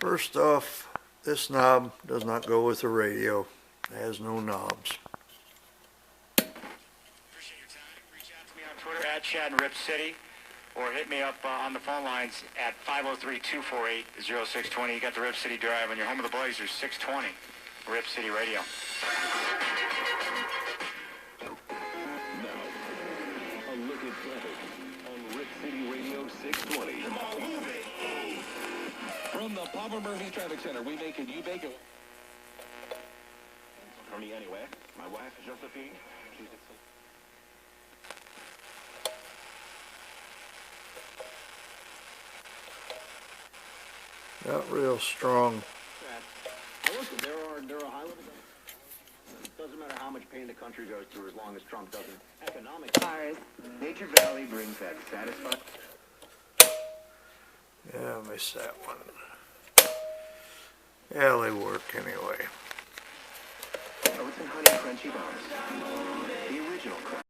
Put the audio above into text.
First off, this knob does not go with the radio. It has no knobs. Appreciate your time. Reach out to me on Twitter at Chad in Rip City, or hit me up on the phone lines at 503-248-0620. You got the Rip City Drive on your home of the Blazers, 620 Rip City Radio. Now, a look at traffic on Rip City Radio 620. Come on, move it. From the Papa Murphy Traffic Center, we make it, you bake it. For me anyway. My wife, Josephine, she's Not real strong. Listen, there are high limits. It doesn't matter how much pain the country goes through as long as Trump doesn't. Economic Cars. Nature Valley brings that satisfying. Yeah, I missed that one. Yeah, they work anyway. Oats and honey crunchy bars. The original crunch.